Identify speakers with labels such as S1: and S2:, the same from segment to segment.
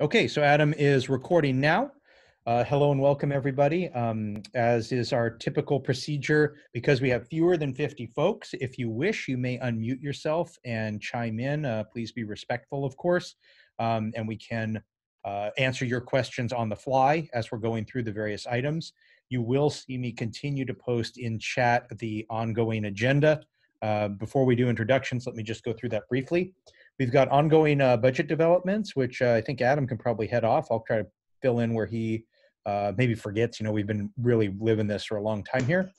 S1: Okay, so Adam is recording now. Hello and welcome everybody. As is our typical procedure, because we have fewer than 50 folks, if you wish, you may unmute yourself and chime in. Please be respectful, of course, and we can answer your questions on the fly as we're going through the various items. You will see me continue to post in chat the ongoing agenda. Before we do introductions, let me just go through that briefly. We've got ongoing budget developments, which I think Adam can probably head off. I'll try to fill in where he maybe forgets. You know, we've been really living this for a long time here.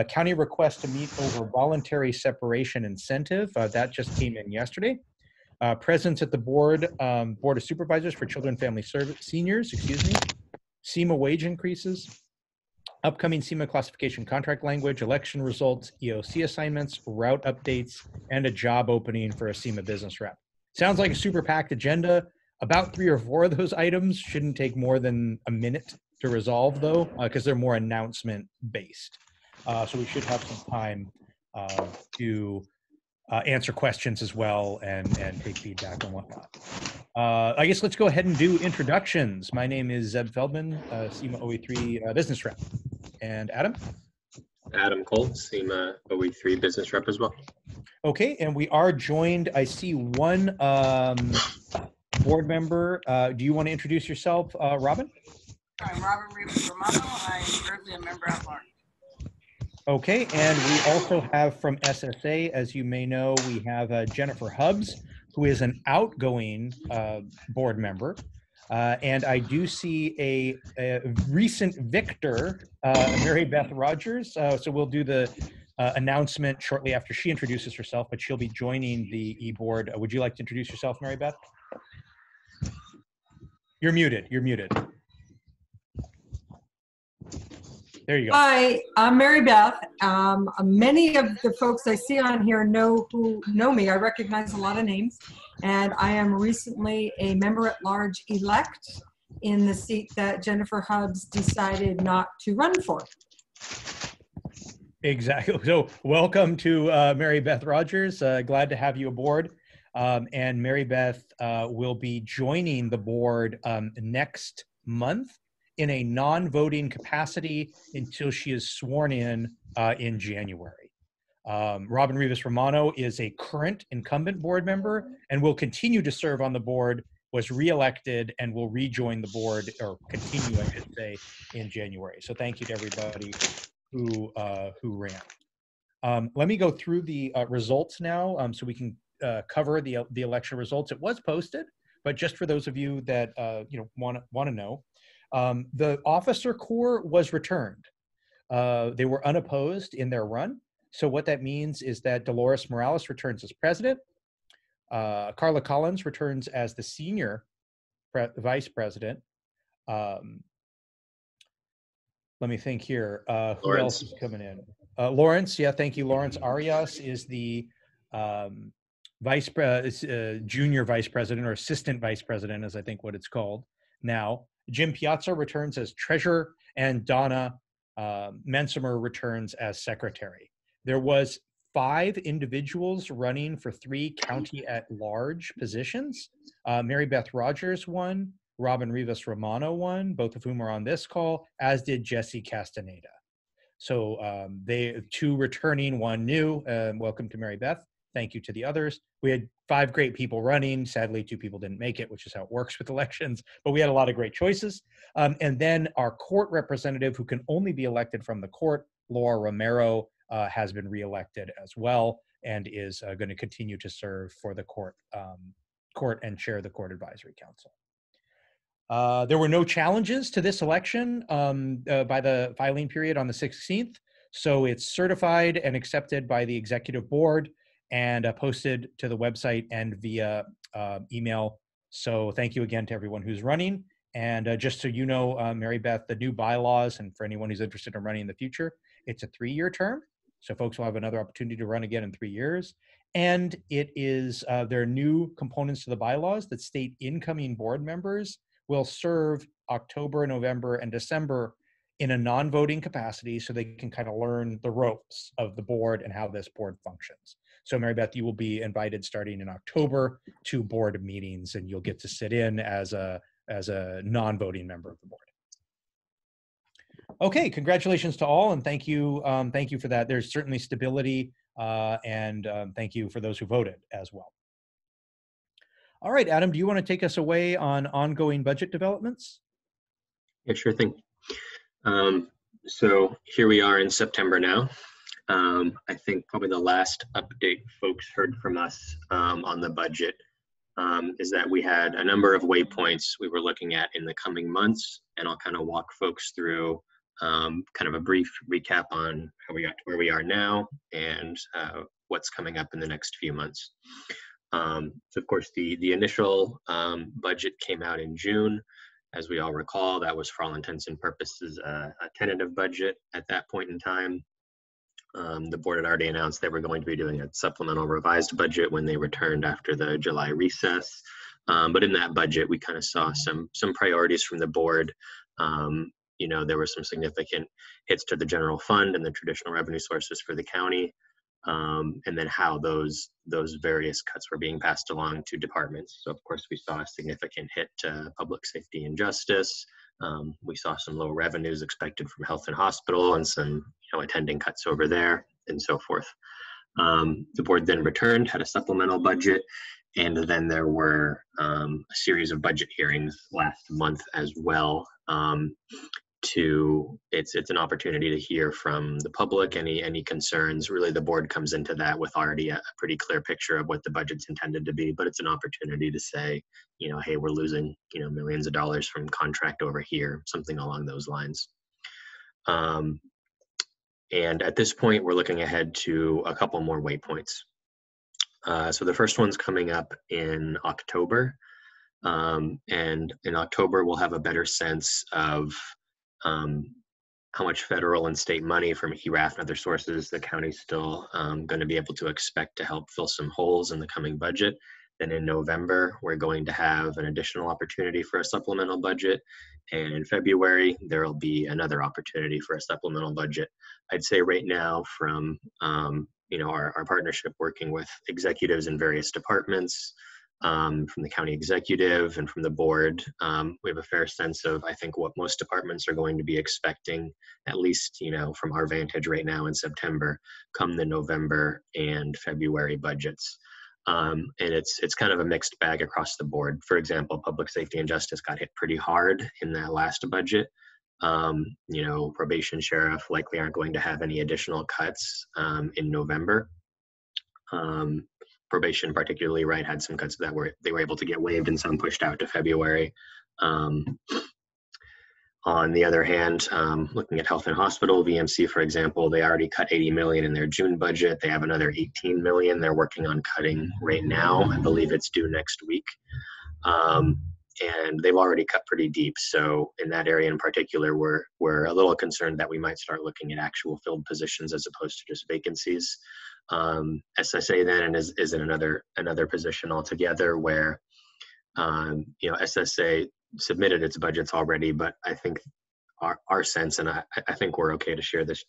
S1: County request to meet over voluntary separation incentive. That just came in yesterday. Presence at the board of supervisors for children and family seniors, CEMA wage increases, upcoming CEMA classification contract language, election results, EOC assignments, route updates, and a job opening for a CEMA business rep. Sounds like a super packed agenda. About 3 or 4 of those items shouldn't take more than a minute to resolve, though, because they're more announcement based. So we should have some time to answer questions as well and take feedback and whatnot. I guess let's go ahead and do introductions. My name is Zeb Feldman, CEMA OE3 business rep. And Adam?
S2: Adam Cole, CEMA OE3 business rep as well. Okay,
S1: and we are joined, I see one board member. Do you want to introduce yourself, Robin?
S3: I'm Robin Romano. I'm currently a member at large.
S1: Okay, and we also have from SSA, as you may know, we have Jennifer Hubbs, who is an outgoing board member. And I do see a recent victor, Mary Beth Rogers. So we'll do the announcement shortly after she introduces herself, but she'll be joining the e-board. Would you like to introduce yourself, Mary Beth? You're muted. You're muted. There you go.
S4: Hi, I'm Mary Beth. Many of the folks I see on here know me. I recognize a lot of names. And I am recently a member at large elect in the seat that Jennifer Hubbs decided not to run for.
S1: Exactly. So welcome to Mary Beth Rogers. Glad to have you aboard. And Mary Beth will be joining the board next month in a non-voting capacity until she is sworn in January. Robin Rivas Romano is a current incumbent board member and will continue to serve on the board, was reelected and will rejoin the board, or continue, I should say, in January. So thank you to everybody who ran. Let me go through the results now so we can cover the election results. It was posted, but just for those of you that want to know, the officer corps was returned. They were unopposed in their run. So what that means is that Dolores Morales returns as president. Carla Collins returns as the senior vice president. Let me think here. Who else is coming in? Lawrence, yeah, thank you. Lawrence Arias is the junior vice president, or assistant vice president, as I think what it's called now. Jim Piazza returns as treasurer, and Donna Mensimer returns as secretary. There was 5 individuals running for 3 county at-large positions. Mary Beth Rogers won, Robin Rivas Romano won, both of whom are on this call, as did Jesse Castaneda. So they 2 returning, 1 new. Welcome to Mary Beth. Thank you to the others. We had 5 great people running. Sadly, 2 people didn't make it, which is how it works with elections, but we had a lot of great choices. And then our court representative, who can only be elected from the court, Laura Romero, has been reelected as well and is going to continue to serve for the court and chair the court advisory council. There were no challenges to this election by the filing period on the 16th. So it's certified and accepted by the executive board and posted to the website and via email. So thank you again to everyone who's running. And just so you know, Mary Beth, the new bylaws, and for anyone who's interested in running in the future, it's a 3-year term. So folks will have another opportunity to run again in 3 years. And it is, there are new components to the bylaws that state incoming board members will serve October, November, and December in a non-voting capacity so they can kind of learn the ropes of the board and how this board functions. So Mary Beth, you will be invited starting in October to board meetings, and you'll get to sit in as a non-voting member of the board. Okay, congratulations to all, and thank you for that. There's certainly stability, and thank you for those who voted as well. All right, Adam, do you want to take us away on ongoing budget developments?
S2: Yeah, sure thing. So here we are in September now. I think probably the last update folks heard from us on the budget is that we had a number of waypoints we were looking at in the coming months, and I'll kind of walk folks through kind of a brief recap on how we got to where we are now and what's coming up in the next few months. So of course, the initial budget came out in June. As we all recall, that was for all intents and purposes a tentative budget at that point in time. The board had already announced they were going to be doing a supplemental revised budget when they returned after the July recess. But in that budget, we kind of saw some priorities from the board. You know, there were some significant hits to the general fund and the traditional revenue sources for the county, and then how those various cuts were being passed along to departments. So of course, we saw a significant hit to public safety and justice. We saw some low revenues expected from health and hospital and some attending cuts over there and so forth. The board then returned, had a supplemental budget, and then there were a series of budget hearings last month as well. It's an opportunity to hear from the public any concerns. Really, the board comes into that with already a pretty clear picture of what the budget's intended to be, but it's an opportunity to say, hey, we're losing millions of dollars from contract over here, something along those lines. And at this point, we're looking ahead to a couple more waypoints. So the first one's coming up in October, and in October we'll have a better sense of how much federal and state money from ERAF and other sources the county's still going to be able to expect to help fill some holes in the coming budget. Then in November, we're going to have an additional opportunity for a supplemental budget. And in February, there'll be another opportunity for a supplemental budget. I'd say right now from our partnership working with executives in various departments, from the county executive and from the board, we have a fair sense of, I think, what most departments are going to be expecting, at least, from our vantage right now in September, come the November and February budgets. And it's kind of a mixed bag across the board. For example, public safety and justice got hit pretty hard in that last budget. Probation, sheriff likely aren't going to have any additional cuts in November. Probation particularly, right, had some cuts that they were able to get waived and some pushed out to February. On the other hand, looking at health and hospital, VMC, for example, they already cut $80 million in their June budget. They have another $18 million they're working on cutting right now. I believe it's due next week. And they've already cut pretty deep. So in that area in particular, we're a little concerned that we might start looking at actual filled positions as opposed to just vacancies. SSA then is in another position altogether where SSA submitted its budgets already, but I think our sense, and I think we're okay to share this,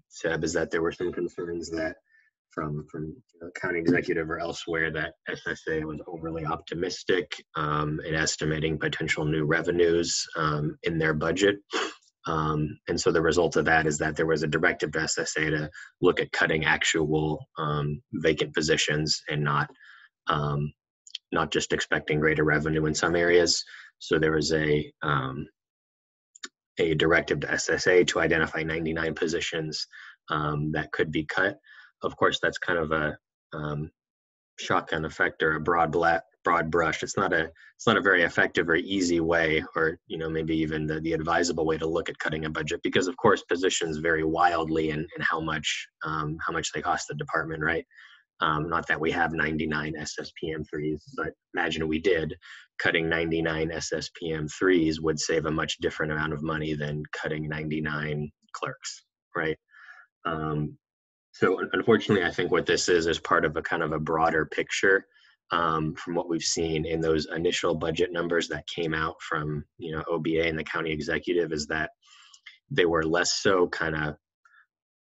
S2: Seb, is that there were some concerns that from county executive or elsewhere that SSA was overly optimistic in estimating potential new revenues in their budget. And so the result of that is that there was a directive to SSA to look at cutting actual vacant positions and not just expecting greater revenue in some areas. So there was a directive to SSA to identify 99 positions that could be cut. Of course, that's kind of a shotgun effect or a broad brush. It's not a very effective or easy way, or maybe even the advisable way to look at cutting a budget, because of course positions vary wildly in how much they cost the department, right? Not that we have 99 SSPM3s, but imagine we did. Cutting 99 SSPM3s would save a much different amount of money than cutting 99 clerks, right? So unfortunately, I think what this is part of a kind of a broader picture from what we've seen in those initial budget numbers that came out from OBA and the county executive, is that they were less so kind of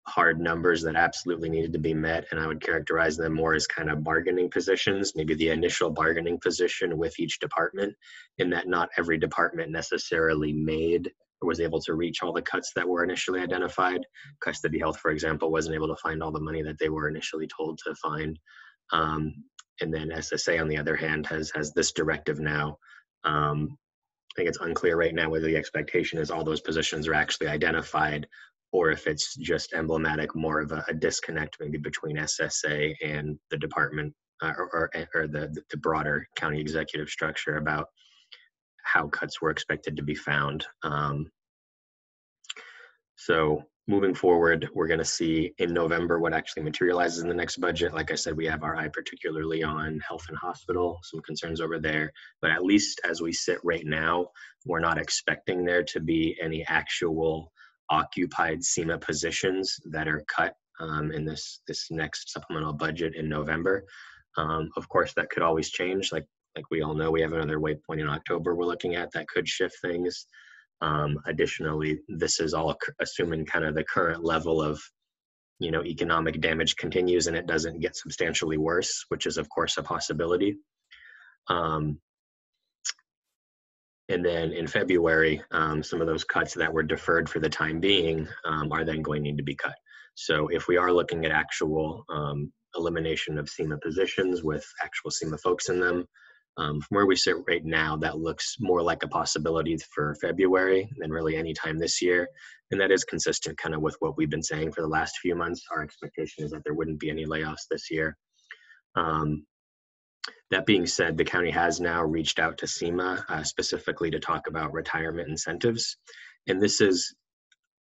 S2: hard numbers that absolutely needed to be met, and I would characterize them more as kind of bargaining positions, maybe the initial bargaining position with each department, in that not every department necessarily made or was able to reach all the cuts that were initially identified. Custody Health, for example, wasn't able to find all the money that they were initially told to find. And then SSA, on the other hand, has this directive now. I think it's unclear right now whether the expectation is all those positions are actually identified, or if it's just emblematic more of a disconnect maybe between SSA and the department or the broader county executive structure about how cuts were expected to be found. So moving forward, we're going to see in November what actually materializes in the next budget. Like I said, we have our eye particularly on health and hospital, some concerns over there. But at least as we sit right now, we're not expecting there to be any actual occupied CEMA positions that are cut in this next supplemental budget in November. Of course, that could always change. Like we all know, we have another waypoint in October we're looking at that could shift things. Additionally, this is all assuming kind of the current level of, economic damage continues and it doesn't get substantially worse, which is of course a possibility. And then in February, some of those cuts that were deferred for the time being are then going to need to be cut. So if we are looking at actual elimination of CEMA positions with actual CEMA folks in them, from where we sit right now, that looks more like a possibility for February than really any time this year. And that is consistent kind of with what we've been saying for the last few months. Our expectation is that there wouldn't be any layoffs this year. That being said, the county has now reached out to CEMA specifically to talk about retirement incentives. And this is,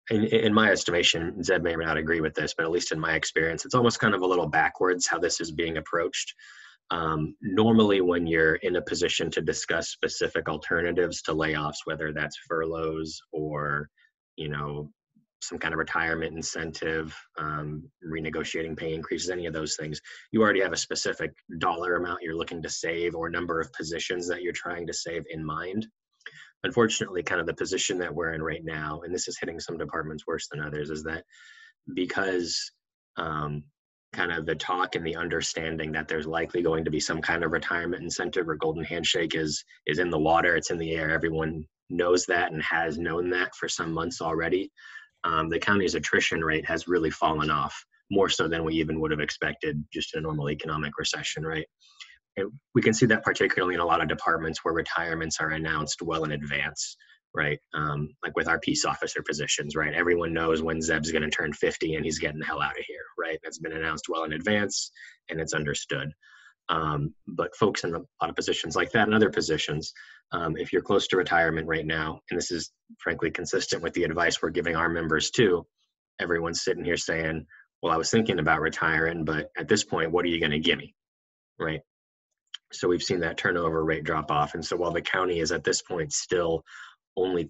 S2: in my estimation, Zeb may or may not agree with this, but at least in my experience, it's almost kind of a little backwards how this is being approached. Normally when you're in a position to discuss specific alternatives to layoffs, whether that's furloughs or, some kind of retirement incentive, renegotiating pay increases, any of those things, you already have a specific dollar amount you're looking to save or number of positions that you're trying to save in mind. Unfortunately, kind of the position that we're in right now, and this is hitting some departments worse than others, is that because kind of the talk and the understanding that there's likely going to be some kind of retirement incentive or golden handshake is in the water, it's in the air. Everyone knows that and has known that for some months already. The county's attrition rate has really fallen off, more so than we even would have expected just in a normal economic recession, right? And we can see that particularly in a lot of departments where retirements are announced well in advance, right? Like with our peace officer positions, right? Everyone knows when Zeb's going to turn 50 and he's getting the hell out of here, right? That's been announced well in advance and it's understood. But folks in a lot of positions like that and other positions, if you're close to retirement right now, and this is frankly consistent with the advice we're giving our members too, everyone's sitting here saying, well, I was thinking about retiring, but at this point, what are you going to give me, right? So we've seen that turnover rate drop off. And so while the county is at this point still only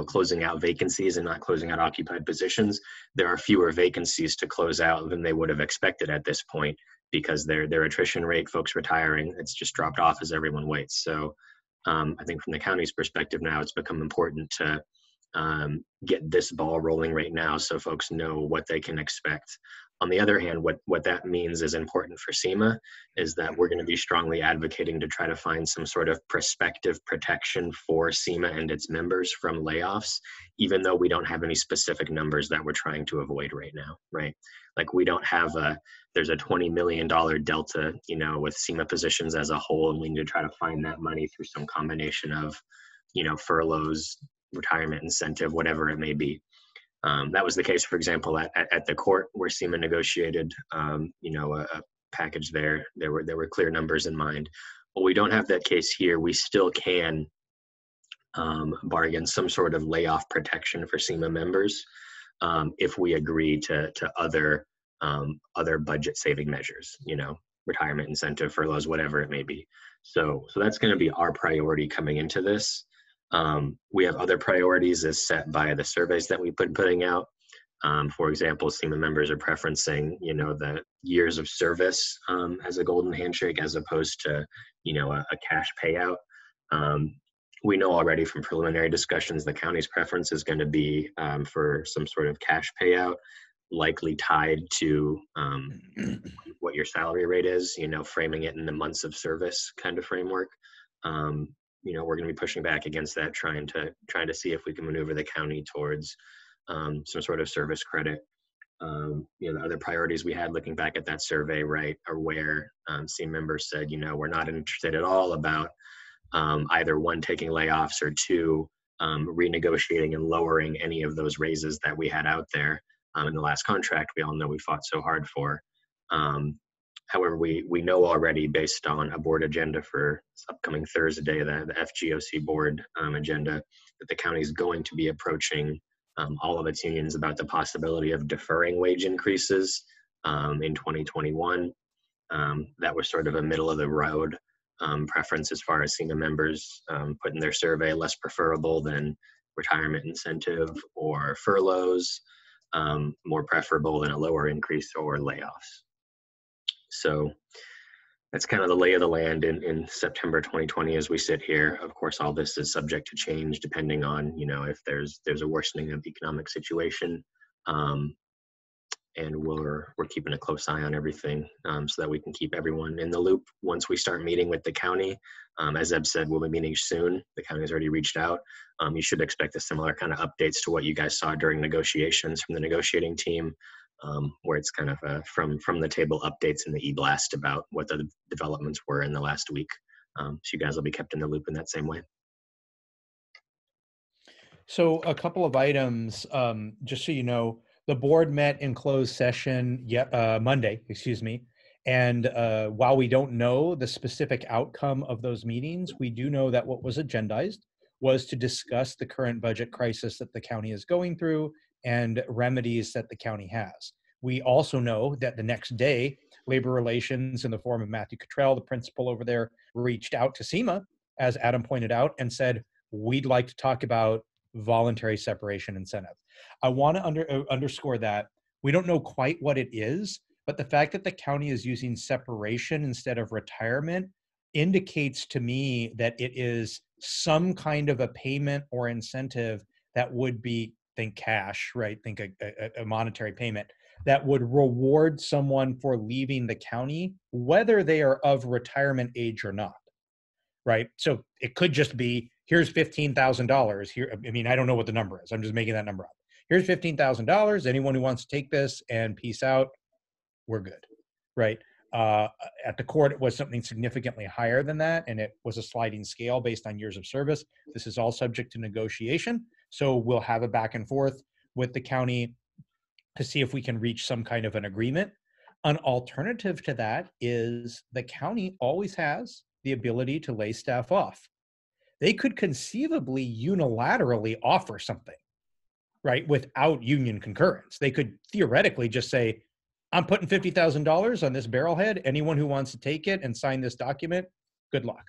S2: closing out vacancies and not closing out occupied positions, there are fewer vacancies to close out than they would have expected at this point because their attrition rate, folks retiring, it's just dropped off as everyone waits. So I think from the county's perspective now, it's become important to get this ball rolling right now so folks know what they can expect. On the other hand, what that means is important for CEMA is that we're going to be strongly advocating to try to find some sort of prospective protection for CEMA and its members from layoffs, even though we don't have any specific numbers that we're trying to avoid right now, right? Like we don't have there's a $20 million delta, with CEMA positions as a whole, and we need to try to find that money through some combination of, furloughs, retirement incentive, whatever it may be. That was the case, for example, at the court where CEMA negotiated, a package there. There were clear numbers in mind. Well, we don't have that case here. We still can bargain some sort of layoff protection for CEMA members if we agree to other budget saving measures, retirement incentive, furloughs, whatever it may be. So that's going to be our priority coming into this. We have other priorities as set by the surveys that we've been putting out. For example, CEMA members are preferencing, the years of service as a golden handshake as opposed to, a cash payout. We know already from preliminary discussions, the county's preference is going to be for some sort of cash payout. likely tied to what your salary rate is, framing it in the months of service kind of framework. We're going to be pushing back against that, trying to see if we can maneuver the county towards some sort of service credit. The other priorities we had looking back at that survey, right, are where CEMA members said, we're not interested at all about either one, taking layoffs, or two, renegotiating and lowering any of those raises that we had out there in the last contract we all know we fought so hard for. However, we know already, based on a board agenda for this upcoming Thursday, the FGOC board agenda, that the county is going to be approaching all of its unions about the possibility of deferring wage increases in 2021. That was sort of a middle of the road preference as far as CEMA members put in their survey, less preferable than retirement incentive or furloughs, more preferable than a lower increase or layoffs. So that's kind of the lay of the land in September 2020 as we sit here. Of course, all this is subject to change depending on, if there's a worsening of the economic situation. And we're keeping a close eye on everything so that we can keep everyone in the loop. Once we start meeting with the county, as Eb said, we'll be meeting soon. The county has already reached out. You should expect a similar kind of updates to what you guys saw during negotiations from the negotiating team, where it's kind of from the table updates in the e-blast about what the developments were in the last week. So you guys will be kept in the loop in that same way.
S1: So a couple of items, just so you know, the board met in closed session Monday, and while we don't know the specific outcome of those meetings, we do know that what was agendized was to discuss the current budget crisis that the county is going through and remedies that the county has. We also know that the next day, labor relations, in the form of Matthew Cottrell, the principal over there, reached out to CEMA, as Adam pointed out, and said, we'd like to talk about voluntary separation incentive. I want to underscore that we don't know quite what it is, but the fact that the county is using separation instead of retirement indicates to me that it is some kind of a payment or incentive that would be, think cash, right? Think a monetary payment that would reward someone for leaving the county, whether they are of retirement age or not, right? So it could just be, here's $15,000 here. I mean, I don't know what the number is. I'm just making that number up. Here's $15,000. Anyone who wants to take this and peace out, we're good, right? At the court, it was something significantly higher than that, and it was a sliding scale based on years of service. This is all subject to negotiation. So we'll have a back and forth with the county to see if we can reach some kind of an agreement. An alternative to that is the county always has the ability to lay staff off. They could conceivably unilaterally offer something, right, without union concurrence. They could theoretically just say, I'm putting $50,000 on this barrelhead. Anyone who wants to take it and sign this document, good luck.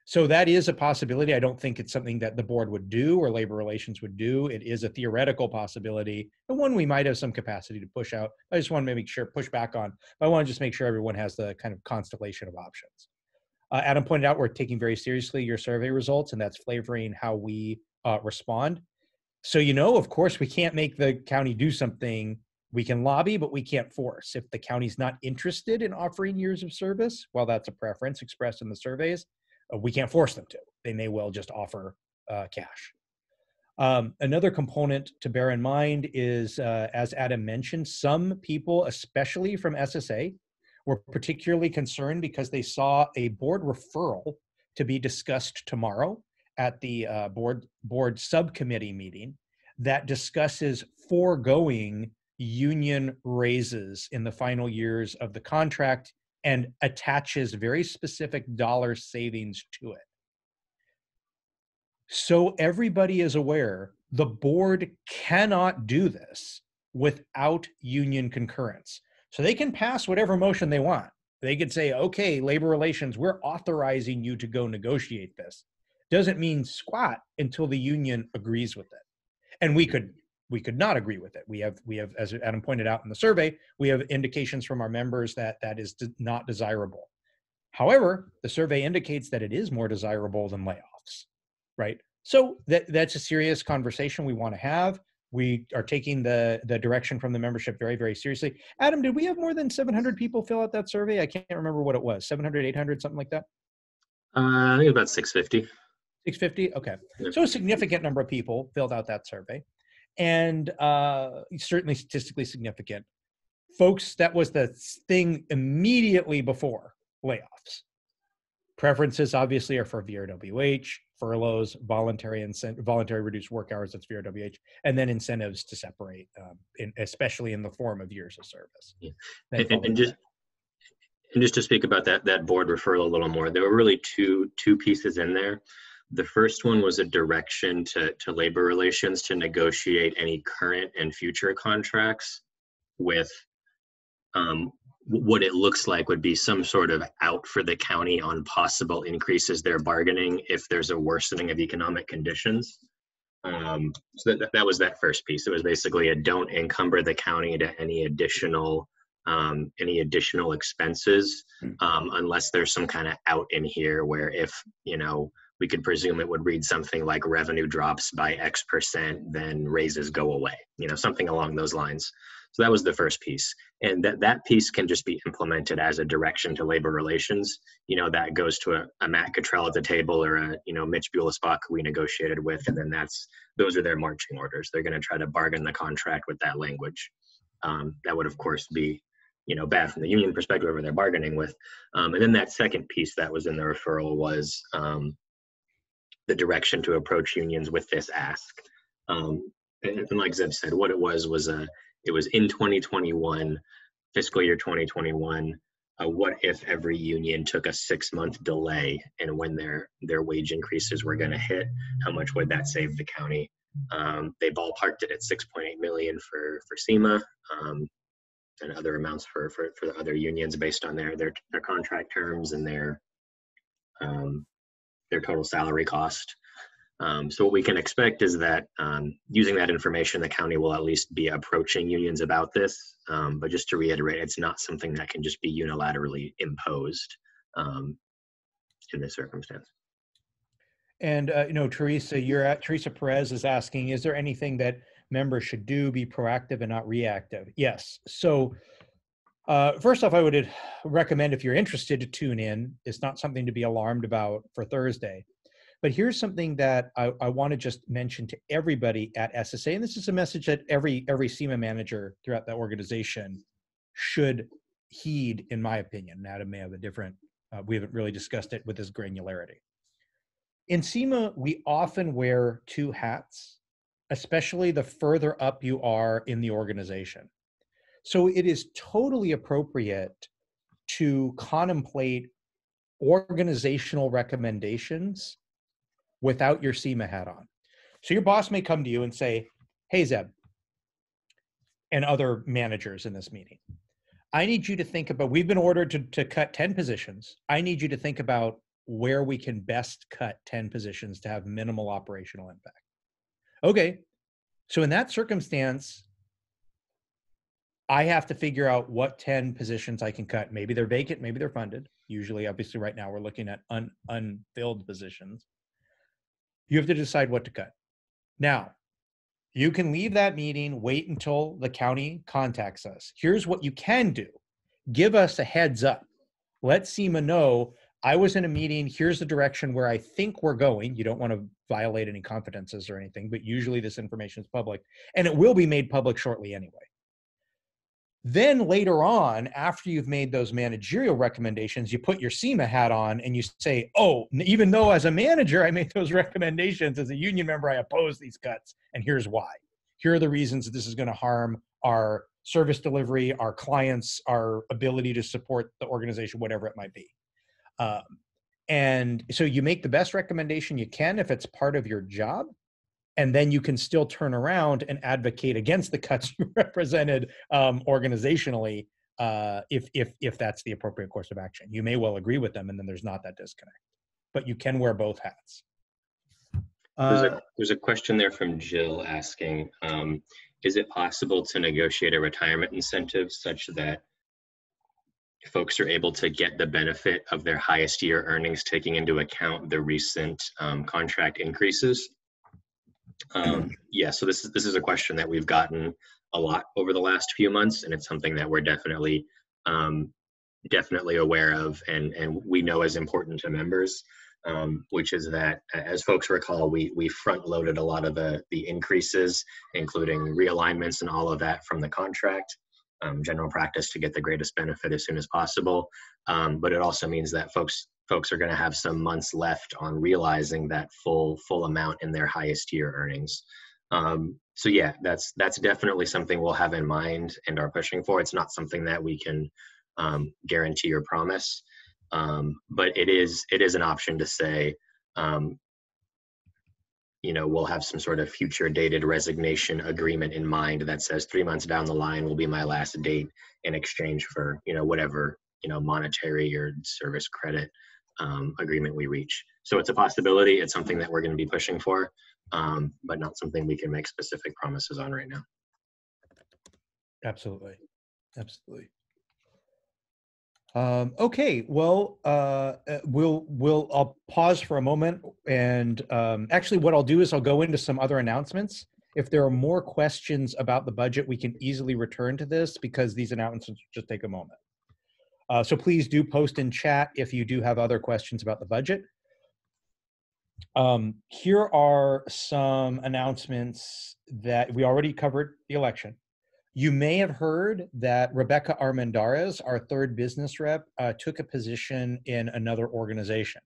S1: So that is a possibility. I don't think it's something that the board would do or labor relations would do. It is a theoretical possibility, and one we might have some capacity to push out. I just want to make sure, push back on. I want to just make sure everyone has the kind of constellation of options. Adam pointed out we're taking very seriously your survey results, and that's flavoring how we respond. So, of course, we can't make the county do something. We can lobby, but we can't force. If the county's not interested in offering years of service, well, that's a preference expressed in the surveys. We can't force them to. They may well just offer cash. Another component to bear in mind is, as Adam mentioned, some people, especially from SSA, were particularly concerned because they saw a board referral to be discussed tomorrow at the board subcommittee meeting that discusses foregoing union raises in the final years of the contract and attaches very specific dollar savings to it. So everybody is aware the board cannot do this without union concurrence. So they can pass whatever motion they want. They could say, okay, labor relations, we're authorizing you to go negotiate this. Doesn't mean squat until the union agrees with it. And we could not agree with it. We have, as Adam pointed out in the survey, we have indications from our members that that is not desirable. However, the survey indicates that it is more desirable than layoffs, right? So that's a serious conversation we want to have. We are taking the direction from the membership very, very seriously. Adam, did we have more than 700 people fill out that survey? I can't remember what it was, 700, 800, something like that?
S2: I think about 650.
S1: 650? Okay.
S2: Yeah.
S1: So a significant number of people filled out that survey, and certainly statistically significant. Folks, that was the thing immediately before layoffs. Preferences obviously are for VRWH, furloughs, voluntary reduced work hours, that's VRWH, and then incentives to separate, especially in the form of years of service.
S2: Yeah. And just to speak about that board referral a little more, there were really two pieces in there. The first one was a direction to labor relations to negotiate any current and future contracts with what it looks like would be some sort of out for the county on possible increases they're bargaining if there's a worsening of economic conditions. So that was that first piece. It was basically a don't encumber the county to any additional expenses unless there's some kind of out in here where if, we could presume it would read something like revenue drops by X%, then raises go away, something along those lines. So that was the first piece. And that piece can just be implemented as a direction to labor relations. That goes to a Matt Cottrell at the table or a, Mitch Bulasbach who we negotiated with. And then those are their marching orders. They're going to try to bargain the contract with that language. That would, of course, be, bad from the union perspective whoever they're bargaining with. And then that second piece that was in the referral was the direction to approach unions with this ask. And like Zeb said, what it was it was in 2021, fiscal year 2021, what if every union took a 6-month delay and when their wage increases were going to hit, how much would that save the county? They ballparked it at $6.8 million for CEMA and other amounts for the other unions based on their contract terms and their total salary cost. So what we can expect is that using that information, the county will at least be approaching unions about this. But just to reiterate, it's not something that can just be unilaterally imposed in this circumstance.
S1: And, Teresa Perez is asking, is there anything that members should do, be proactive and not reactive? Yes. So first off, I would recommend if you're interested to tune in. It's not something to be alarmed about for Thursday. But here's something that I want to just mention to everybody at SSA, and this is a message that every CEMA manager throughout that organization should heed, in my opinion. And Adam may have a different, we haven't really discussed it with this granularity. In CEMA, we often wear two hats, especially the further up you are in the organization. So it is totally appropriate to contemplate organizational recommendations without your CEMA hat on. So your boss may come to you and say, hey, Zeb, and other managers in this meeting, I need you to think about, we've been ordered to cut 10 positions. I need you to think about where we can best cut 10 positions to have minimal operational impact. Okay, so in that circumstance, I have to figure out what 10 positions I can cut. Maybe they're vacant, maybe they're funded. Usually, obviously right now we're looking at unfilled positions. You have to decide what to cut. Now, you can leave that meeting, wait until the county contacts us. Here's what you can do. Give us a heads up. Let CEMA know, I was in a meeting, here's the direction where I think we're going. You don't want to violate any confidences or anything, but usually this information is public, and it will be made public shortly anyway. Then later on, after you've made those managerial recommendations, you put your CEMA hat on and you say, oh, even though as a manager I made those recommendations, as a union member I oppose these cuts, and here's why. Here are the reasons that this is going to harm our service delivery, our clients, our ability to support the organization, whatever it might be. And so you make the best recommendation you can if it's part of your job, and then you can still turn around and advocate against the cuts you represented organizationally if that's the appropriate course of action. You may well agree with them, and then there's not that disconnect. But you can wear both hats.
S2: There's a question there from Jill asking, is it possible to negotiate a retirement incentive such that folks are able to get the benefit of their highest year earnings, taking into account the recent contract increases? Yeah, so this is a question that we've gotten a lot over the last few months, and it's something that we're definitely aware of, and we know is important to members, which is that, as folks recall, we front loaded a lot of the increases, including realignments and all of that from the contract, general practice to get the greatest benefit as soon as possible. But it also means that folks are going to have some months left on realizing that full amount in their highest year earnings. So yeah, that's definitely something we'll have in mind and are pushing for. It's not something that we can guarantee or promise, but it is an option to say, we'll have some sort of future dated resignation agreement in mind that says 3 months down the line will be my last date in exchange for, whatever, monetary or service credit agreement we reach. So it's a possibility. It's something that we're going to be pushing for, but not something we can make specific promises on right now.
S1: Absolutely. Absolutely. Okay, well, I'll pause for a moment, and actually what I'll do is I'll go into some other announcements. If there are more questions about the budget, we can easily return to this because these announcements just take a moment. So please do post in chat if you do have other questions about the budget. Here are some announcements that we already covered the election. You may have heard that Rebecca Armendariz, our third business rep, took a position in another organization.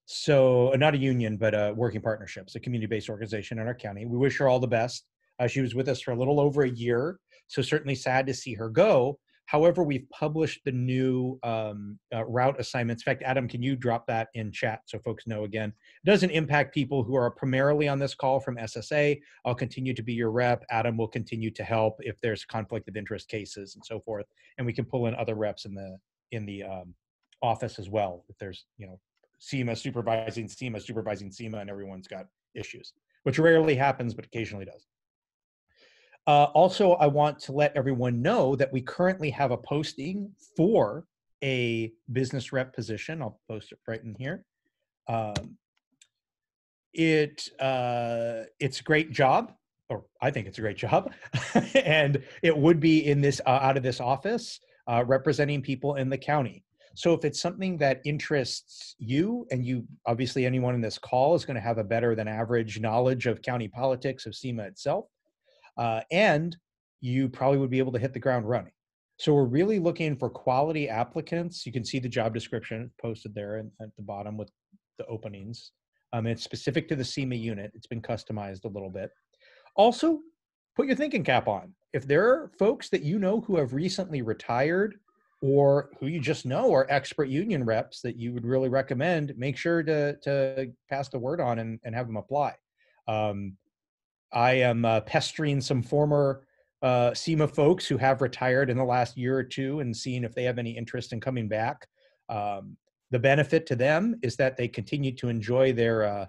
S1: So not a union, but a working partnerships, a community-based organization in our county. We wish her all the best. She was with us for a little over a year, so certainly sad to see her go. However, we've published the new route assignments. In fact, Adam, can you drop that in chat so folks know again? It doesn't impact people who are primarily on this call from SSA. I'll continue to be your rep. Adam will continue to help if there's conflict of interest cases and so forth. And we can pull in other reps in the office as well if there's, CEMA supervising CEMA, and everyone's got issues, which rarely happens, but occasionally does. Also, I want to let everyone know that we currently have a posting for a business rep position. I'll post it right in here. It's a great job, or I think it's a great job, and it would be in this out of this office, representing people in the county. So if it's something that interests you, and you obviously anyone in this call is going to have a better than average knowledge of county politics, of CEMA itself, and you probably would be able to hit the ground running. So we're really looking for quality applicants. You can see the job description posted there at the bottom with the openings. It's specific to the CEMA unit. It's been customized a little bit. Also, put your thinking cap on. If there are folks that you know who have recently retired, or who you just know are expert union reps that you would really recommend, make sure to pass the word on and have them apply. I am pestering some former CEMA folks who have retired in the last year or two and seeing if they have any interest in coming back. The benefit to them is that they continue to enjoy their,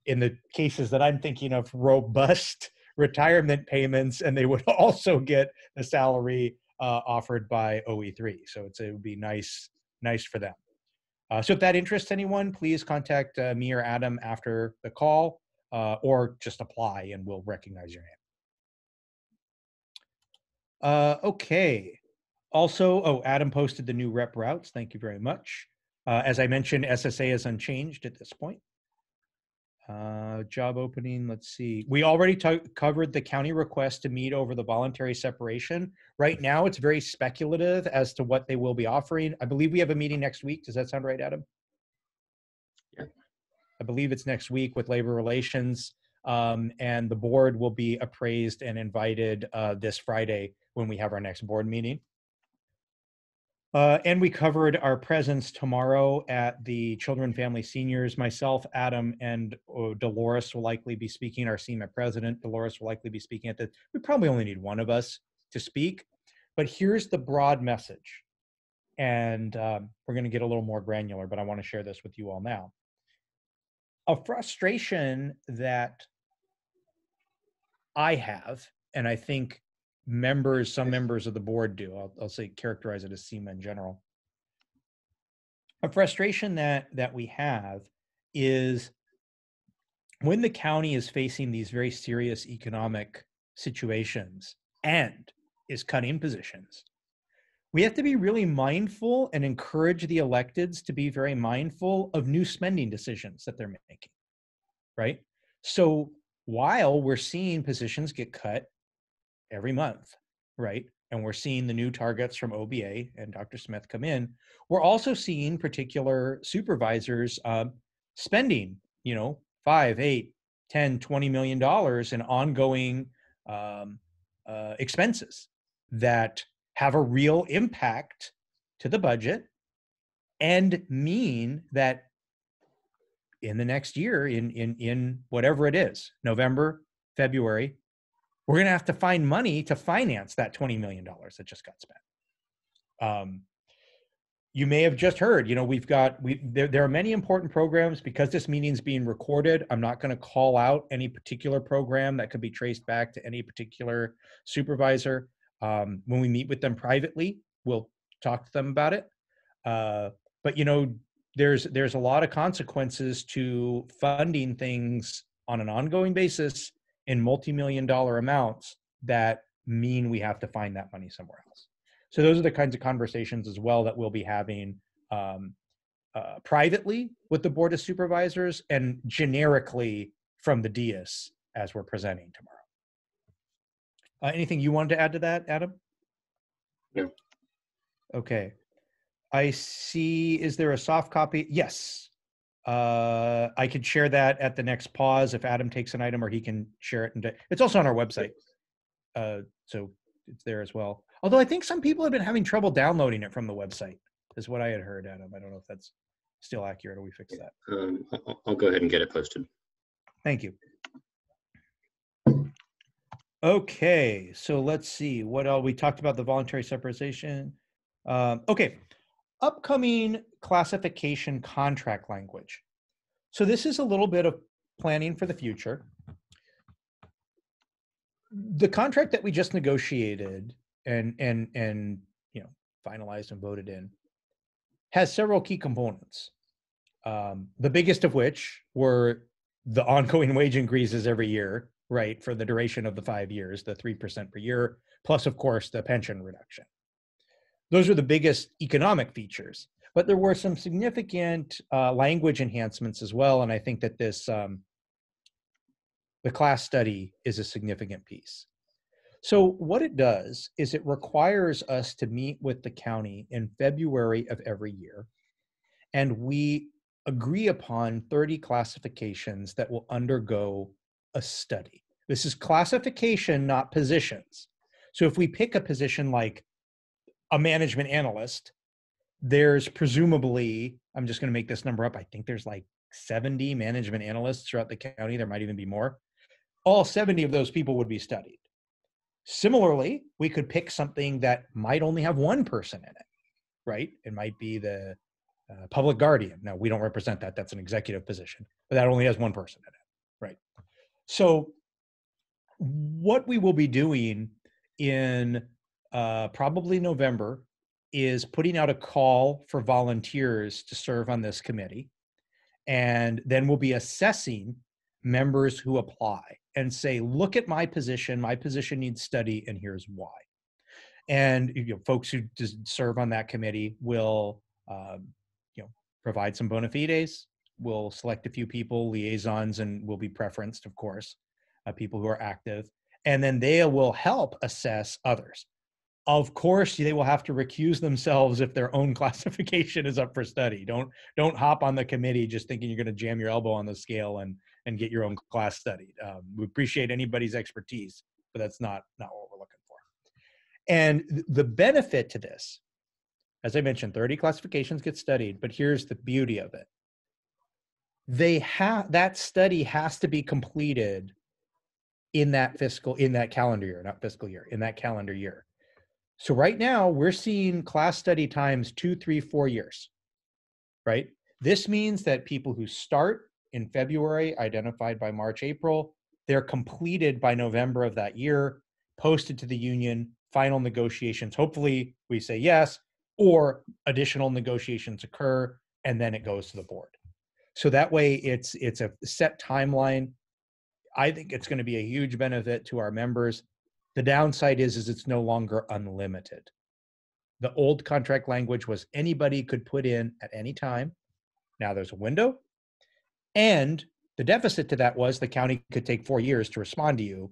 S1: in the cases that I'm thinking of, robust retirement payments, and they would also get the salary offered by OE3. So it would be nice for them. So if that interests anyone, please contact me or Adam after the call, or just apply and we'll recognize your name. Okay. Also, Adam posted the new rep routes. Thank you very much. As I mentioned, SSA is unchanged at this point. Job opening, let's see. We already covered the county request to meet over the voluntary separation. Right now, it's very speculative as to what they will be offering. I believe we have a meeting next week. Does that sound right, Adam?
S2: Yeah.
S1: I believe it's next week with Labor Relations, and the board will be appraised and invited this Friday when we have our next board meeting. And we covered our presence tomorrow at the Children, Family, Seniors. Myself, Adam, and Dolores will likely be speaking. Our CEMA president, Dolores, will likely be speaking at this. We probably only need one of us to speak. But here's the broad message. And we're going to get a little more granular, but I want to share this with you all now. A frustration that I have, and I think some members of the board do, I'll say characterize it as CEMA in general. A frustration that we have is when the county is facing these very serious economic situations and is cutting positions, we have to be really mindful and encourage the electeds to be very mindful of new spending decisions that they're making, right? So while we're seeing positions get cut every month, right? And we're seeing the new targets from OBA and Dr. Smith come in, we're also seeing particular supervisors spending, 5, 8, 10, $20 million in ongoing expenses that have a real impact to the budget and mean that in the next year, in whatever it is, November, February, we're going to have to find money to finance that $20 million that just got spent. You may have just heard, there are many important programs. Because this meeting's being recorded, I'm not going to call out any particular program that could be traced back to any particular supervisor. When we meet with them privately, we'll talk to them about it. But there's a lot of consequences to funding things on an ongoing basis in multi-million-dollar amounts that mean we have to find that money somewhere else. So those are the kinds of conversations as well that we'll be having privately with the Board of Supervisors and generically from the dais as we're presenting tomorrow. Anything you wanted to add to that, Adam?
S2: No.
S1: Okay. I see, is there a soft copy? Yes. I could share that at the next pause if Adam takes an item, or he can share it. It's also on our website. So it's there as well. Although I think some people have been having trouble downloading it from the website, is what I had heard, Adam. I don't know if that's still accurate or we fix that.
S2: I'll go ahead and get it posted.
S1: Thank you. Okay, so let's see what else. We talked about the voluntary separation. Okay, upcoming classification contract language. So this is a little bit of planning for the future. The contract that we just negotiated and finalized and voted in has several key components. The biggest of which were the ongoing wage increases every year, right, for the duration of the 5 years, the 3% per year, plus of course the pension reduction. Those are the biggest economic features, but there were some significant language enhancements as well, and I think that this the class study is a significant piece. So what it does is it requires us to meet with the county in February of every year, and we agree upon 30 classifications that will undergo a study. This is classification, not positions. So if we pick a position like a management analyst, there's presumably, I'm just going to make this number up, I think there's like 70 management analysts throughout the county. There might even be more. All 70 of those people would be studied. Similarly, we could pick something that might only have one person in it, right? It might be the public guardian. Now, we don't represent that. That's an executive position, but that only has one person in it, right? So what we will be doing in probably November is putting out a call for volunteers to serve on this committee. And then we'll be assessing members who apply and say, look at my position needs study, and here's why. And folks who serve on that committee will provide some bona fides. We'll select a few people, liaisons, and will be preferenced, of course, people who are active. And then they will help assess others. Of course, they will have to recuse themselves if their own classification is up for study. Don't hop on the committee just thinking you're going to jam your elbow on the scale and get your own class studied. We appreciate anybody's expertise, but that's not what we're looking for. And the benefit to this, as I mentioned, 30 classifications get studied, but here's the beauty of it. That study has to be completed in that calendar year. So right now we're seeing class study times 2, 3, 4 years, right? This means that people who start in February, identified by March, April, they're completed by November of that year, posted to the union, final negotiations. Hopefully we say yes, or additional negotiations occur, and then it goes to the board. So that way it's a set timeline. I think it's going to be a huge benefit to our members. The downside is it's no longer unlimited. The old contract language was anybody could put in at any time. Now there's a window. And the deficit to that was the county could take 4 years to respond to you,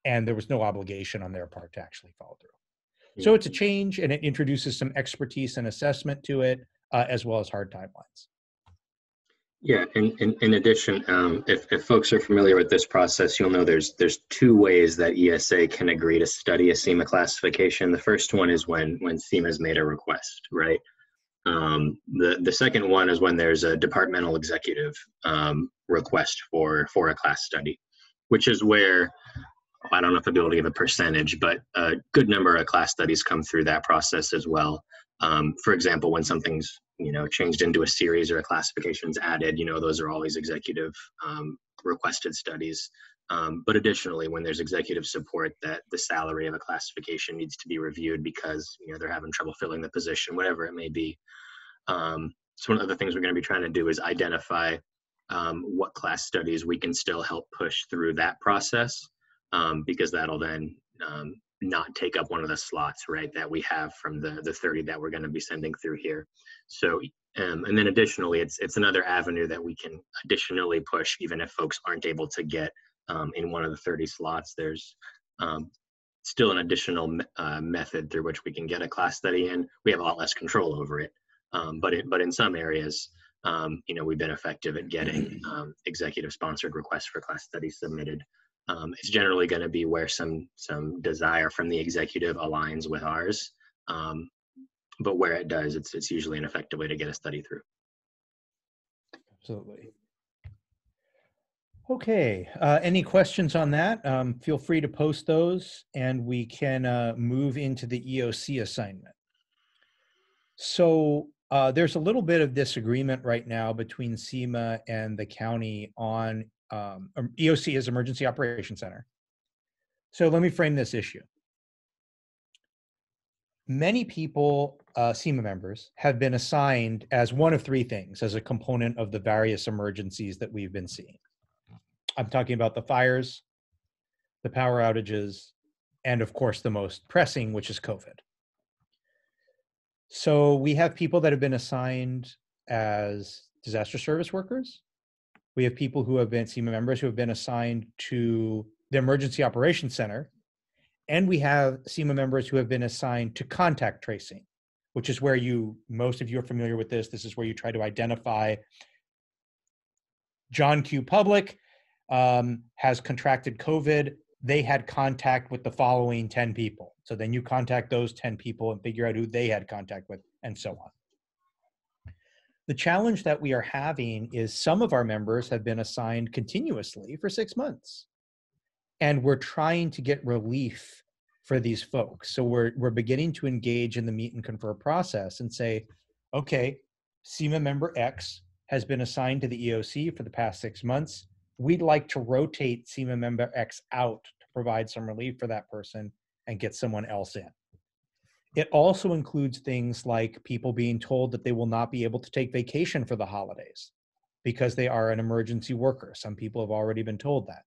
S1: and there was no obligation on their part to actually follow through. So it's a change, and it introduces some expertise and assessment to it, as well as hard timelines.
S2: Yeah, and in addition, if folks are familiar with this process, you'll know there's two ways that ESA can agree to study a CEMA classification. The first one is when CEMA's made a request, right? The second one is when there's a departmental executive request for a class study, which is where, I don't know if I'll be able to give a percentage, but a good number of class studies come through that process as well. For example, when something's changed into a series or a classification's added, those are always executive requested studies. But additionally, when there's executive support that the salary of a classification needs to be reviewed because they're having trouble filling the position, whatever it may be. So one of the things we're going to be trying to do is identify what class studies we can still help push through that process, because that'll then not take up one of the slots, right, that we have from the 30 that we're going to be sending through here. So, and then additionally, it's another avenue that we can additionally push, even if folks aren't able to get in one of the 30 slots. There's still an additional method through which we can get a class study in. We have a lot less control over it, but in some areas, we've been effective at getting executive sponsored requests for class studies submitted. It's generally going to be where some desire from the executive aligns with ours, but where it does, it's usually an effective way to get a study through.
S1: Absolutely. Okay, any questions on that? Feel free to post those, and we can move into the EOC assignment. So there's a little bit of disagreement right now between CEMA and the county on EOC is Emergency Operations Center. So let me frame this issue. Many people, CEMA members, have been assigned as one of three things as a component of the various emergencies that we've been seeing. I'm talking about the fires, the power outages, and of course the most pressing, which is COVID. So we have people that have been assigned as disaster service workers. We have people who have been CEMA members who have been assigned to the Emergency Operations Center. And we have CEMA members who have been assigned to contact tracing, which is where most of you are familiar with this. This is where you try to identify John Q. Public has contracted COVID. They had contact with the following 10 people. So then you contact those 10 people and figure out who they had contact with, and so on. The challenge that we are having is some of our members have been assigned continuously for 6 months, and we're trying to get relief for these folks. So we're beginning to engage in the meet and confer process and say, okay, CEMA member X has been assigned to the EOC for the past 6 months. We'd like to rotate CEMA member X out to provide some relief for that person and get someone else in. It also includes things like people being told that they will not be able to take vacation for the holidays because they are an emergency worker. Some people have already been told that.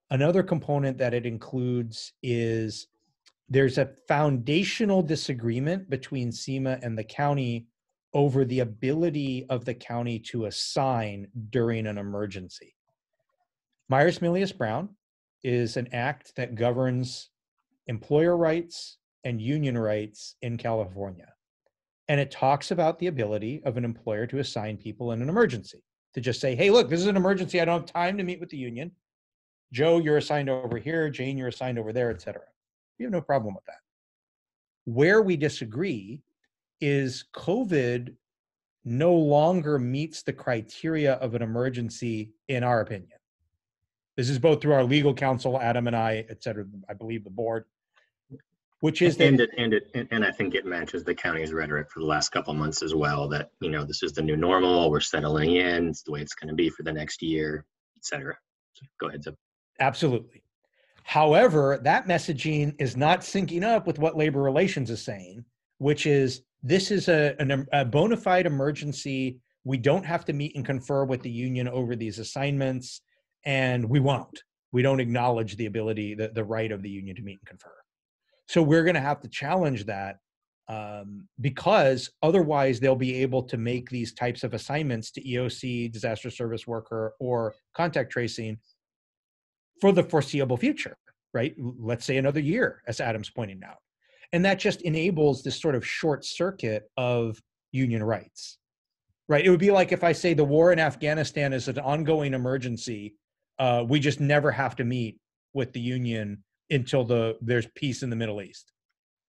S1: Another component that it includes is there's a foundational disagreement between CEMA and the county over the ability of the county to assign during an emergency. Myers-Milius-Brown is an act that governs employer rights and union rights in California. And it talks about the ability of an employer to assign people in an emergency, to just say, hey, look, this is an emergency. I don't have time to meet with the union. Joe, you're assigned over here. Jane, you're assigned over there, et cetera. We have no problem with that. Where we disagree is COVID no longer meets the criteria of an emergency, in our opinion. This is both through our legal counsel, Adam and I, et cetera, I believe the board, which is
S2: and I think it matches the county's rhetoric for the last couple of months as well, that this is the new normal, we're settling in, it's the way it's going to be for the next year, et cetera. So go ahead, Zeb.
S1: Absolutely. However, that messaging is not syncing up with what labor relations is saying, which is this is a bona fide emergency we don't have to meet and confer with the union over these assignments, and we won't. We don't acknowledge the ability, the right of the union to meet and confer. So we're going to have to challenge that, because otherwise they'll be able to make these types of assignments to EOC, disaster service worker, or contact tracing for the foreseeable future, right? Let's say another year, as Adam's pointing out. And that just enables this sort of short circuit of union rights, right? It would be like if I say the war in Afghanistan is an ongoing emergency, we just never have to meet with the union until there's peace in the Middle East.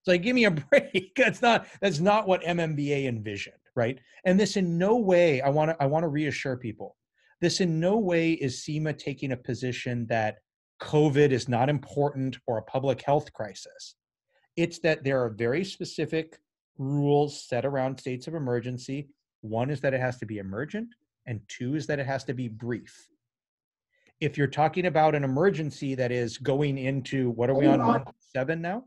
S1: It's like, give me a break. That's not what MMBA envisioned, right? And this in no way, I want to reassure people, this in no way is CEMA taking a position that COVID is not important or a public health crisis. It's that there are very specific rules set around states of emergency. One is that it has to be emergent, and two is that it has to be brief. If you're talking about an emergency that is going into, what are we on, month 7 now?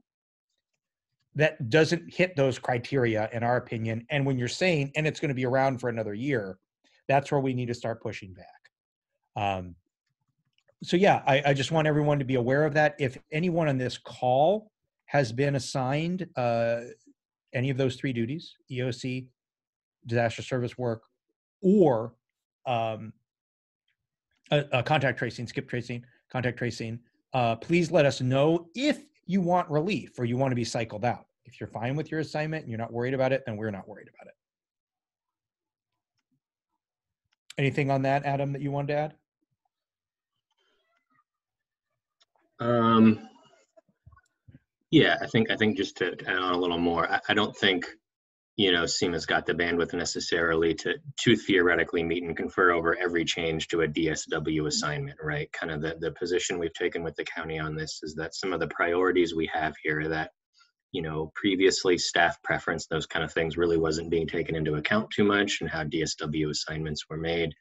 S1: That doesn't hit those criteria, in our opinion. And when you're saying, and it's going to be around for another year, that's where we need to start pushing back. So yeah, I just want everyone to be aware of that. If anyone on this call has been assigned any of those 3 duties, EOC, disaster service work, or contact tracing, skip tracing, contact tracing, please let us know if you want relief or you want to be cycled out. If you're fine with your assignment and you're not worried about it, then we're not worried about it. Anything on that, Adam, that you wanted to add?
S2: Yeah, I think just to add on a little more, I don't think, CEMA's got the bandwidth necessarily to theoretically meet and confer over every change to a DSW assignment, right? Kind of the position we've taken with the county on this is that some of the priorities we have here that, previously staff preference, those kind of things really wasn't being taken into account too much, and how DSW assignments were made.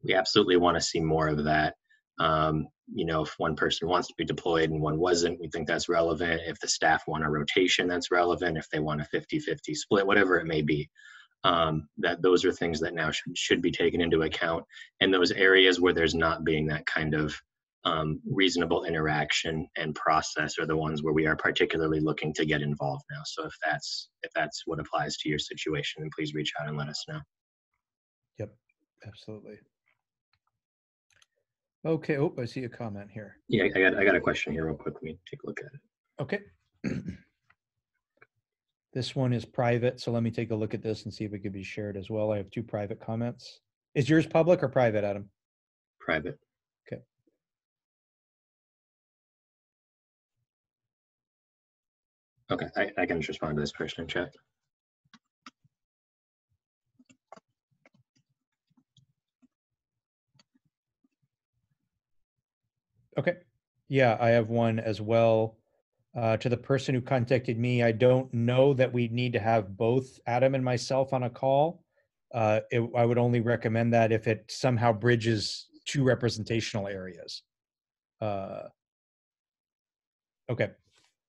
S2: We absolutely want to see more of that. If one person wants to be deployed and one wasn't, we think that's relevant. If the staff want a rotation, that's relevant. If they want a 50-50 split, whatever it may be, that those are things that now should be taken into account. And those areas where there's not being that kind of reasonable interaction and process are the ones where we are particularly looking to get involved now. So if that's what applies to your situation, then please reach out and let us know.
S1: Yep, absolutely. Okay. Oh, I see a comment here.
S2: Yeah, I got a question here real quick. Let me take a look at it.
S1: Okay. This one is private, so let me take a look at this and see if it could be shared as well. I have 2 private comments. Is yours public or private, Adam?
S2: Private.
S1: Okay.
S2: Okay, I can just respond to this person in chat.
S1: Okay. Yeah, I have one as well. To the person who contacted me, I don't know that we need to have both Adam and myself on a call. I would only recommend that if it somehow bridges 2 representational areas. Okay.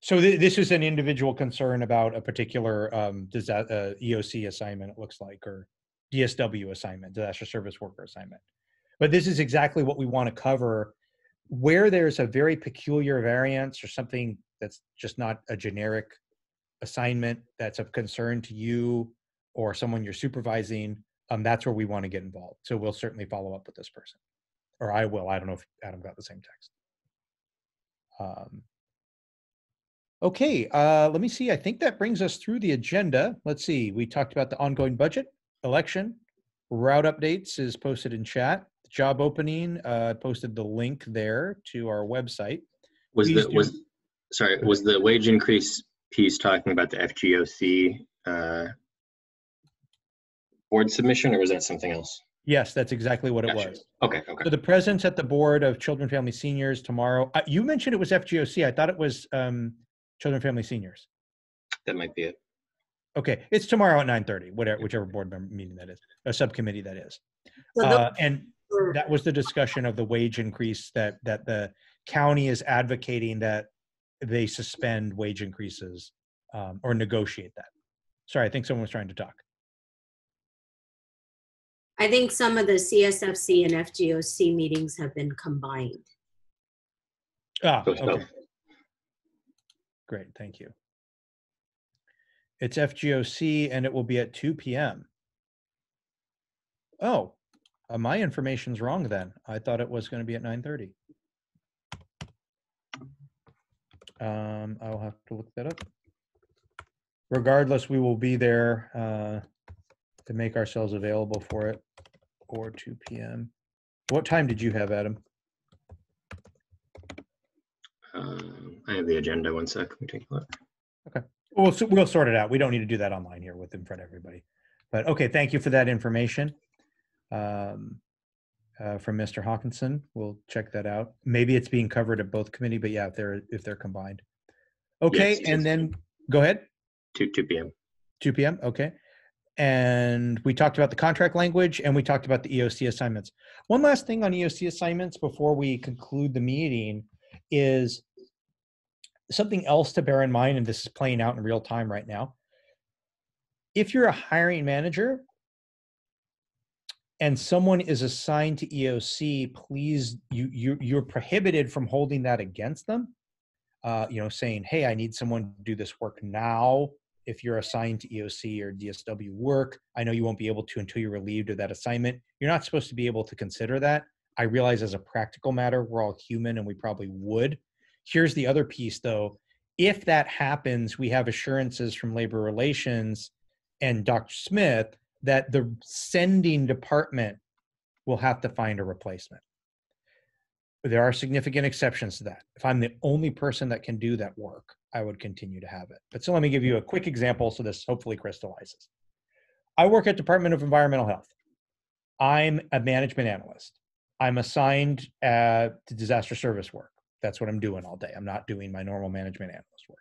S1: So this is an individual concern about a particular EOC assignment, it looks like, or DSW assignment, disaster service worker assignment. But this is exactly what we want to cover, where there's a very peculiar variance or something that's just not a generic assignment that's of concern to you or someone you're supervising. That's where we want to get involved. So we'll certainly follow up with this person, or I will. I don't know if Adam got the same text. Okay, let me see. I think that brings us through the agenda. Let's see. We talked about the ongoing budget, election, route updates is posted in chat. Job opening, posted the link there to our website.
S2: Was the wage increase piece talking about the FGOC board submission, or was that something else?
S1: Yes, that's exactly what it was.
S2: Okay.
S1: So the presence at the Board of Children, Family, Seniors tomorrow. You mentioned it was FGOC. I thought it was Children, Family, Seniors.
S2: That might be it.
S1: Okay, it's tomorrow at 9:30, whichever board member meeting that is, a subcommittee that is. And that was the discussion of the wage increase that the county is advocating that they suspend wage increases or negotiate that. Sorry, I think someone was trying to talk.
S5: I think some of the CSFC and FGOC meetings have been combined.
S1: Ah,
S2: Good stuff.
S1: okay. Great, thank you. It's FGOC and it will be at 2 p.m. Oh, my information's wrong then. I thought it was going to be at 9:30. I'll have to look that up. Regardless, we will be there to make ourselves available for it, or 2 p.m. What time did you have, Adam?
S2: I have the agenda. One sec. Let me take a look.
S1: Okay. We'll sort it out. We don't need to do that online here in front of everybody. But okay, thank you for that information from Mr. Hawkinson. We'll check that out. Maybe it's being covered at both committee, but yeah, if they're combined. Okay,
S2: Yes,
S1: and then go ahead.
S2: 2 p.m.
S1: 2 p.m. Okay. And we talked about the contract language and we talked about the EOC assignments. One last thing on EOC assignments before we conclude the meeting is something else to bear in mind, and this is playing out in real time right now. If you're a hiring manager and someone is assigned to EOC, please, you're prohibited from holding that against them. Saying, hey, I need someone to do this work now. If you're assigned to EOC or DSW work, I know you won't be able to until you're relieved of that assignment. You're not supposed to be able to consider that. I realize as a practical matter, we're all human and we probably would. Here's the other piece though. If that happens, we have assurances from Labor Relations and Dr. Smith that the sending department will have to find a replacement. There are significant exceptions to that. If I'm the only person that can do that work, I would continue to have it. But so let me give you a quick example so this hopefully crystallizes. I work at Department of Environmental Health. I'm a management analyst. I'm assigned to disaster service work. That's what I'm doing all day. I'm not doing my normal management analyst work.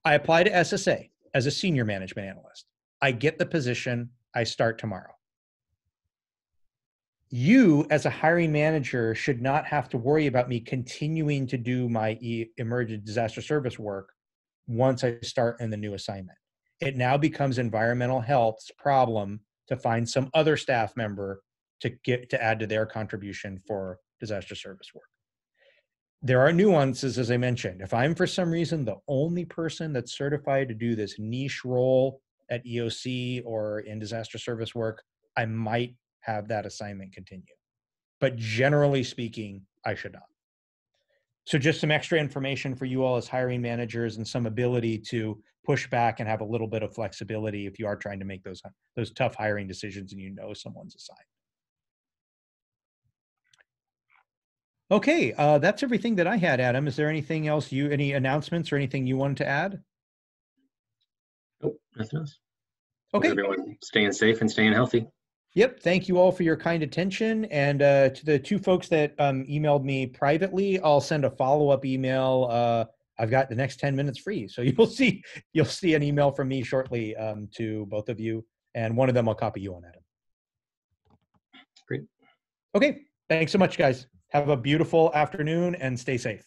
S1: I apply to SSA as a senior management analyst. I get the position. I start tomorrow. You, as a hiring manager, should not have to worry about me continuing to do my emergency disaster service work once I start in the new assignment. It now becomes environmental health's problem to find some other staff member to add to their contribution for disaster service work. There are nuances, as I mentioned. If I'm for some reason the only person that's certified to do this niche role at EOC or in disaster service work, I might have that assignment continue. But generally speaking, I should not. So just some extra information for you all as hiring managers and some ability to push back and have a little bit of flexibility if you are trying to make those tough hiring decisions and you know someone's assigned. Okay, that's everything that I had, Adam. Is there anything else any announcements or anything you wanted to add?
S2: Nope, nothing else.
S1: Okay.
S2: Hope everyone staying safe and staying healthy.
S1: Yep. Thank you all for your kind attention. And to the two folks that emailed me privately, I'll send a follow-up email. I've got the next 10 minutes free. So you'll see an email from me shortly to both of you. And one of them I'll copy you on, Adam.
S2: Great.
S1: Okay. Thanks so much, guys. Have a beautiful afternoon and stay safe.